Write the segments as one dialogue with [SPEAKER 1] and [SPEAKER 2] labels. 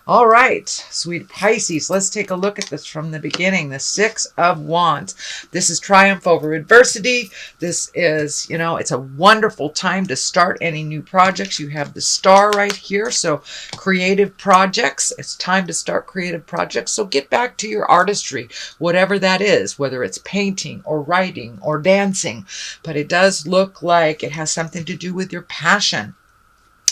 [SPEAKER 1] All right, sweet Pisces, let's take a look at this from the beginning. The Six of Wands. This is triumph over adversity. This is, it's a wonderful time to start any new projects. You have the star right here, so creative projects. It's time to start creative projects. So get back to your artistry, whatever that is, whether it's painting or writing or dancing. But it does look like it has something to do with your passion.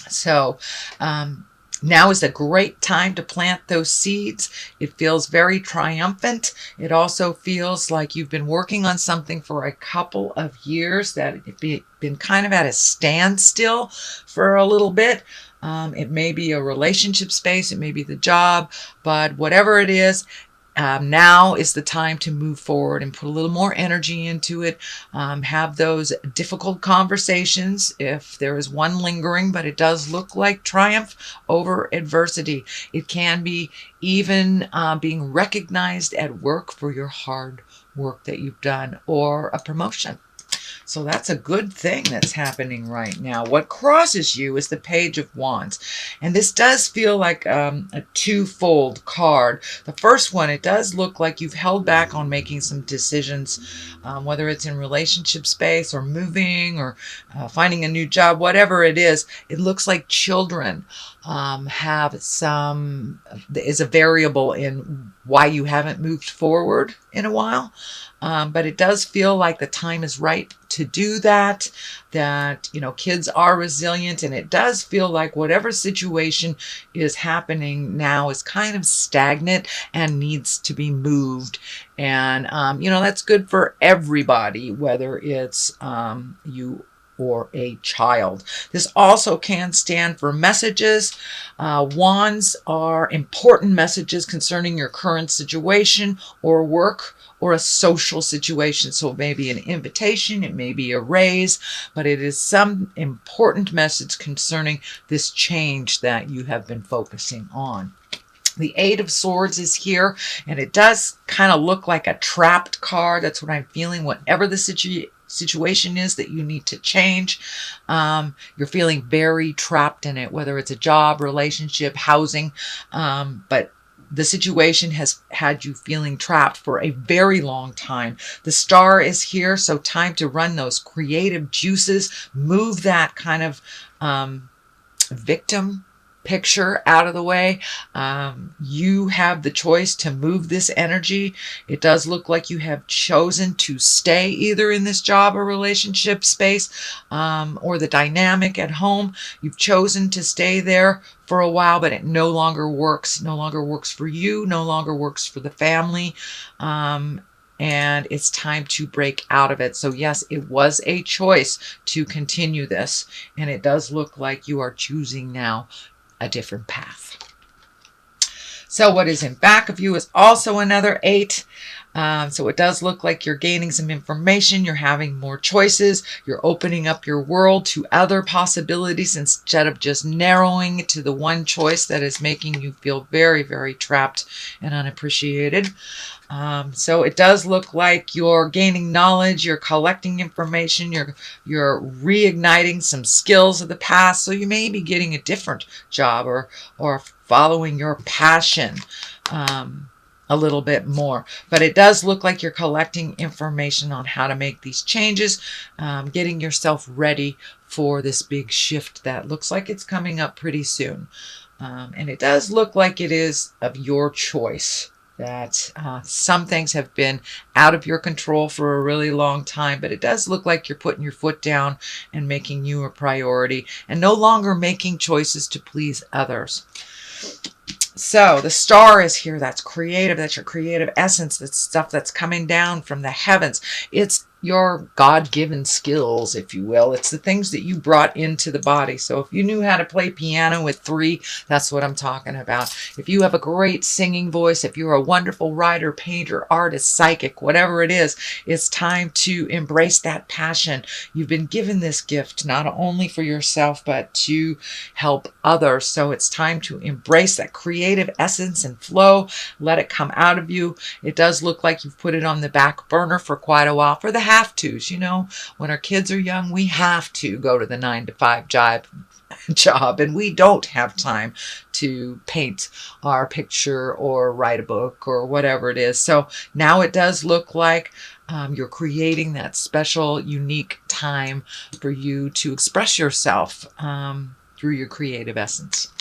[SPEAKER 1] So, now is a great time to plant those seeds. It feels very triumphant. It also feels like you've been working on something for a couple of years, that it's been kind of at a standstill for a little bit. It may be a relationship space, it may be the job, but whatever it is, now is the time to move forward and put a little more energy into it. Have those difficult conversations if there is one lingering, but it does look like triumph over adversity. It can be even being recognized at work for your hard work that you've done, or a promotion. So that's a good thing that's happening right now. What crosses you is the Page of Wands. And this does feel like a twofold card. The first one, it does look like you've held back on making some decisions, whether it's in relationship space or moving or finding a new job, whatever it is. It looks like children is a variable in why you haven't moved forward in a while. But it does feel like the time is right to do that, kids are resilient, and it does feel like whatever situation is happening now is kind of stagnant and needs to be moved. And, that's good for everybody, whether it's you or a child. This also can stand for messages. Wands are important messages concerning your current situation or work or a social situation. So it may be an invitation, it may be a raise, but it is some important message concerning this change that you have been focusing on. The Eight of Swords is here, and it does kind of look like a trapped card. That's what I'm feeling. Whatever the situation is that you need to change, you're feeling very trapped in it, whether it's a job, relationship, housing, but the situation has had you feeling trapped for a very long time. The star is here, so time to run those creative juices, move that kind of victim picture out of the way. You have the choice to move this energy. It does look like you have chosen to stay either in this job or relationship space, or the dynamic at home. You've chosen to stay there for a while, but it no longer works for you, no longer works for the family. And it's time to break out of it. So yes, it was a choice to continue this, and it does look like you are choosing now a different path. So what is in back of you is also another 8. So it does look like you're gaining some information, you're having more choices, you're opening up your world to other possibilities instead of just narrowing it to the one choice that is making you feel very, very trapped and unappreciated. So it does look like you're gaining knowledge, you're collecting information, you're reigniting some skills of the past. So you may be getting a different job or following your passion a little bit more. But it does look like you're collecting information on how to make these changes, getting yourself ready for this big shift that looks like it's coming up pretty soon. And it does look like it is of your choice. That some things have been out of your control for a really long time, but it does look like you're putting your foot down and making you a priority and no longer making choices to please others. So the star is here. That's creative. That's your creative essence. That's stuff that's coming down from the heavens. It's your God-given skills, if you will. It's the things that you brought into the body. So if you knew how to play piano at 3, that's what I'm talking about. If you have a great singing voice, if you're a wonderful writer, painter, artist, psychic, whatever it is, it's time to embrace that passion. You've been given this gift not only for yourself, but to help others. So it's time to embrace that creative essence and flow. Let it come out of you. It does look like you've put it on the back burner for quite a while for the have-tos. When our kids are young, we have to go to the 9-to-5 job job, and we don't have time to paint our picture or write a book or whatever it is. So now it does look like you're creating that special, unique time for you to express yourself through your creative essence.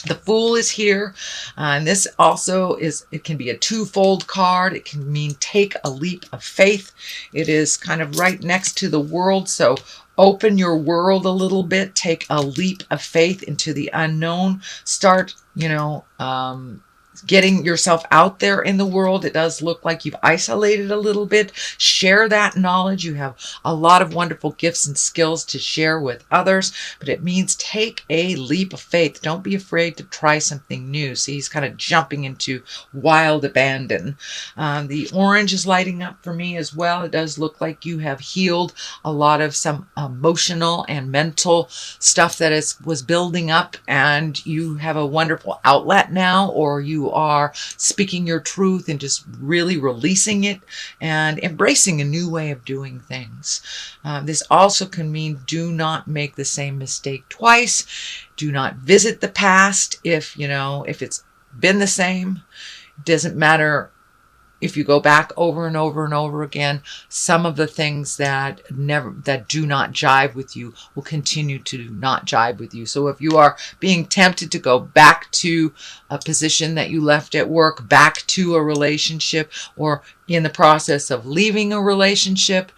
[SPEAKER 1] The Fool is here, and this also it can be a twofold card. It can mean take a leap of faith. It is kind of right next to the World, so open your world a little bit. Take a leap of faith into the unknown. Start, getting yourself out there in the world. It does look like you've isolated a little bit. Share that knowledge. You have a lot of wonderful gifts and skills to share with others, but it means take a leap of faith. Don't be afraid to try something new. See, he's kind of jumping into wild abandon. The orange is lighting up for me as well. It does look like you have healed a lot of some emotional and mental stuff that was building up, and you have a wonderful outlet now, or you are speaking your truth and just really releasing it and embracing a new way of doing things. This also can mean do not make the same mistake twice. Do not visit the past if it's been the same. It doesn't matter if you go back over and over and over again. Some of the things that do not jive with you will continue to not jive with you. So if you are being tempted to go back to a position that you left at work, back to a relationship, or in the process of leaving a relationship,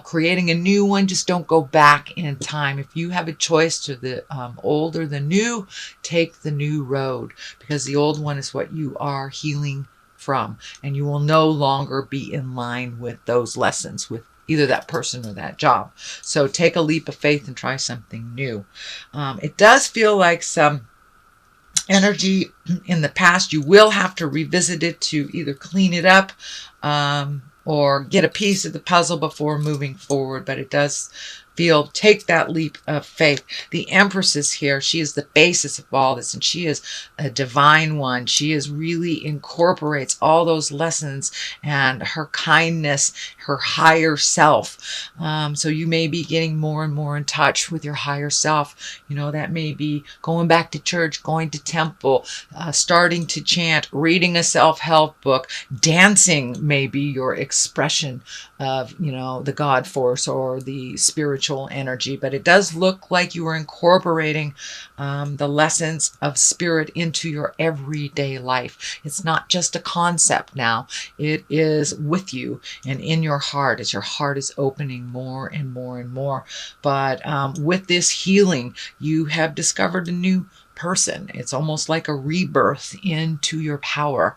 [SPEAKER 1] creating a new one, just don't go back in time. If you have a choice to the old or the new, take the new road, because the old one is what you are healing from, and you will no longer be in line with those lessons with either that person or that job. So take a leap of faith and try something new. It does feel like some energy in the past. You will have to revisit it to either clean it up or get a piece of the puzzle before moving forward, but it does feel take that leap of faith. The Empress is here. She is the basis of all this, and she is a divine one. She really incorporates all those lessons and her kindness, her higher self. So you may be getting more and more in touch with your higher self. That may be going back to church, going to temple, starting to chant, reading a self-help book, dancing may be your expression of, the God force or the spiritual energy. But it does look like you are incorporating the lessons of spirit into your everyday life. It's not just a concept now. It is with you and in your heart as your heart is opening more and more and more. But with this healing, you have discovered a new person. It's almost like a rebirth into your power.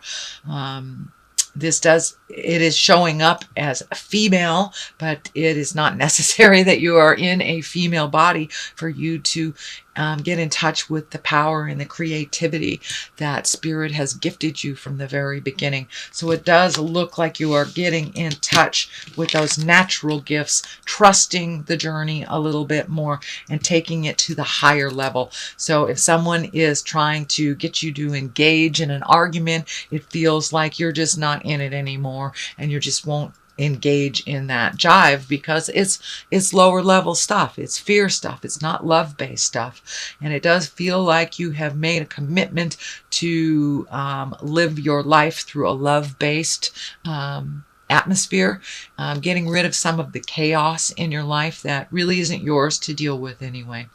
[SPEAKER 1] It is showing up as a female, but it is not necessary that you are in a female body for you to get in touch with the power and the creativity that spirit has gifted you from the very beginning. So it does look like you are getting in touch with those natural gifts, trusting the journey a little bit more and taking it to the higher level. So if someone is trying to get you to engage in an argument, it feels like you're just not in it anymore, and you just won't engage in that jive because it's lower level stuff. It's fear stuff. It's not love-based stuff. And it does feel like you have made a commitment to live your life through a love-based atmosphere, getting rid of some of the chaos in your life that really isn't yours to deal with anyway.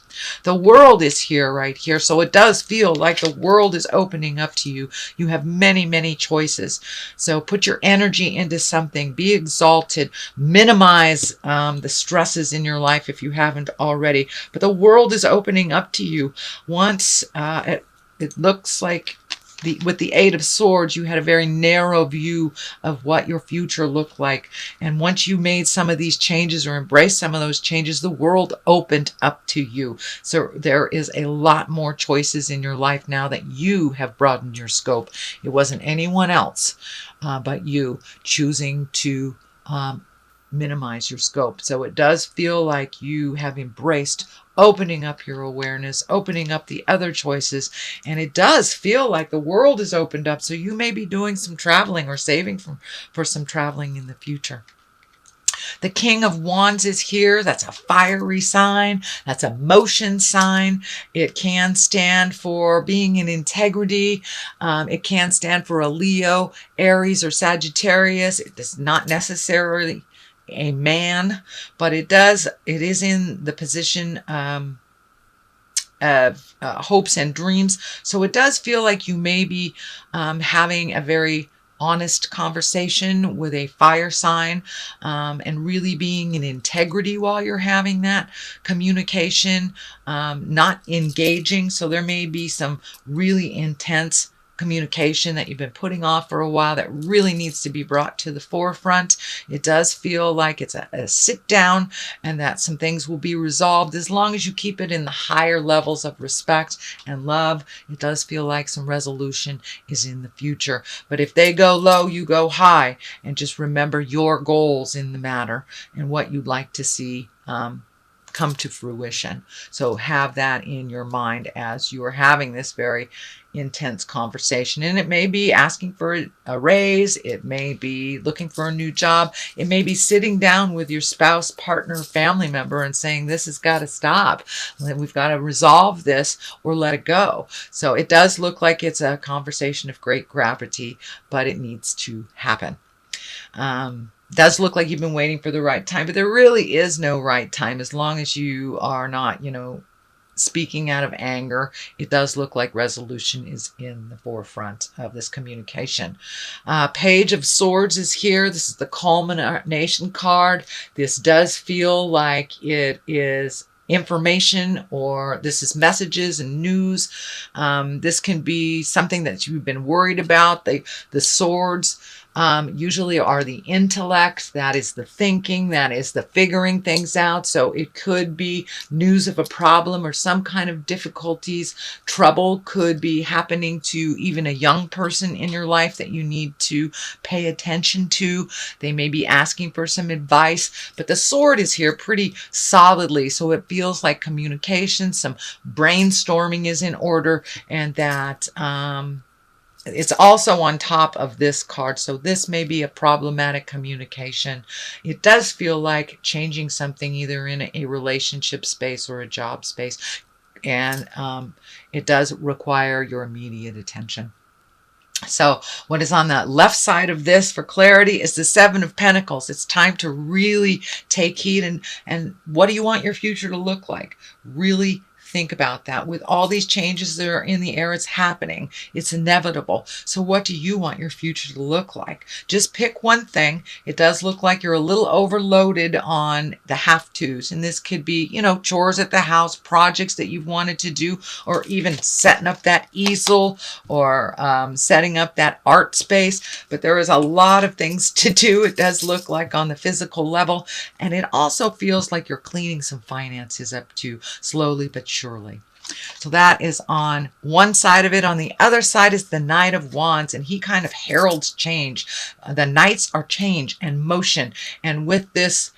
[SPEAKER 1] The World is here, right here. So it does feel like the world is opening up to you. You have many, many choices. So put your energy into something. Be exalted. Minimize the stresses in your life if you haven't already. But the world is opening up to you. Once it looks like with the Eight of Swords, you had a very narrow view of what your future looked like. And once you made some of these changes or embraced some of those changes, the world opened up to you. So there is a lot more choices in your life now that you have broadened your scope. It wasn't anyone else but you choosing to minimize your scope. So it does feel like you have embraced opening up your awareness, opening up the other choices, and it does feel like the world is opened up. So you may be doing some traveling or saving for some traveling in the future. The King of Wands is here. That's a fiery sign. That's a motion sign. It can stand for being in integrity. It can stand for a Leo, Aries, or Sagittarius. It is not necessarily a man, but it is in the position of hopes and dreams. So it does feel like you may be having a very honest conversation with a fire sign, and really being in integrity while you're having that communication, not engaging. So there may be some really intense communication that you've been putting off for a while that really needs to be brought to the forefront. It does feel like it's a sit down, and that some things will be resolved as long as you keep it in the higher levels of respect and love. It does feel like some resolution is in the future. But if they go low, you go high, and just remember your goals in the matter and what you'd like to see come to fruition. So have that in your mind as you are having this very intense conversation. And it may be asking for a raise. It may be looking for a new job. It may be sitting down with your spouse, partner, family member and saying, this has got to stop. We've got to resolve this or let it go. So it does look like it's a conversation of great gravity, but it needs to happen. Does look like you've been waiting for the right time, but there really is no right time as long as you are not, speaking out of anger. It does look like resolution is in the forefront of this communication. Page of Swords is here. This is the culmination card. This does feel like it is information, or this is messages and news. This can be something that you've been worried about. The swords usually are the intellect, that is the thinking, that is the figuring things out. So it could be news of a problem or some kind of difficulties. Trouble could be happening to even a young person in your life that you need to pay attention to. They may be asking for some advice, but the sword is here pretty solidly. So it feels like communication, some brainstorming is in order, and that it's also on top of this card. So this may be a problematic communication. It does feel like changing something either in a relationship space or a job space. And it does require your immediate attention. So what is on the left side of this for clarity is the Seven of Pentacles. It's time to really take heed. And what do you want your future to look like? Really think about that. With all these changes that are in the air, it's happening. It's inevitable. So what do you want your future to look like? Just pick one thing. It does look like you're a little overloaded on the have-tos. And this could be, chores at the house, projects that you've wanted to do, or even setting up that easel, or setting up that art space. But there is a lot of things to do. It does look like on the physical level. And it also feels like you're cleaning some finances up too, slowly but surely. So that is on one side of it. On the other side is the Knight of Wands, and he kind of heralds change. The Knights are change and motion. And with this,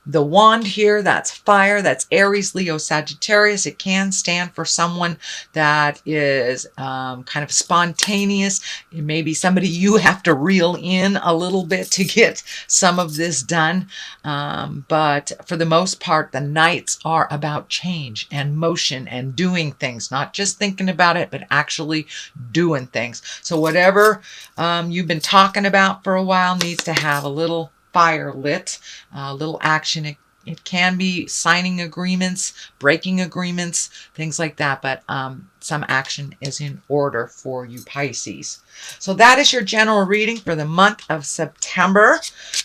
[SPEAKER 1] the wand here, that's fire, that's Aries, Leo, Sagittarius. It can stand for someone that is kind of spontaneous. It may be somebody you have to reel in a little bit to get some of this done. But for the most part, the Knights are about change and motion and doing things, not just thinking about it, but actually doing things. So whatever you've been talking about for a while needs to have a little fire lit, a little action. It can be signing agreements, breaking agreements, things like that, but some action is in order for you Pisces. So that is your general reading for the month of September.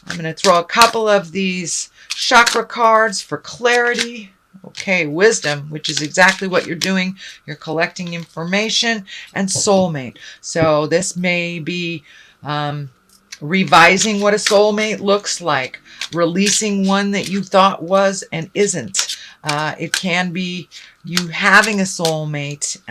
[SPEAKER 1] I'm going to throw a couple of these chakra cards for clarity. Okay, wisdom, which is exactly what you're doing. You're collecting information, and soulmate. So this may be revising what a soulmate looks like, releasing one that you thought was and isn't. It can be you having a soulmate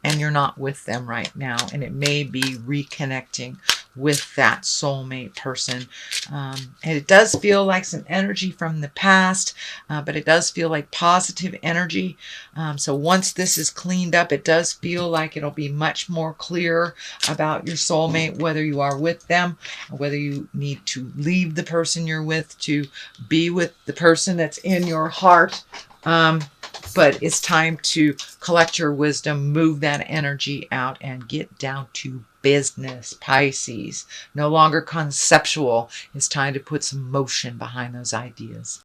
[SPEAKER 1] and you're not with them right now, and it may be reconnecting with that soulmate person. And it does feel like some energy from the past, but it does feel like positive energy. So once this is cleaned up, it does feel like it'll be much more clear about your soulmate, whether you are with them, or whether you need to leave the person you're with to be with the person that's in your heart. But it's time to collect your wisdom, move that energy out, and get down to business, Pisces. No longer conceptual. It's time to put some motion behind those ideas.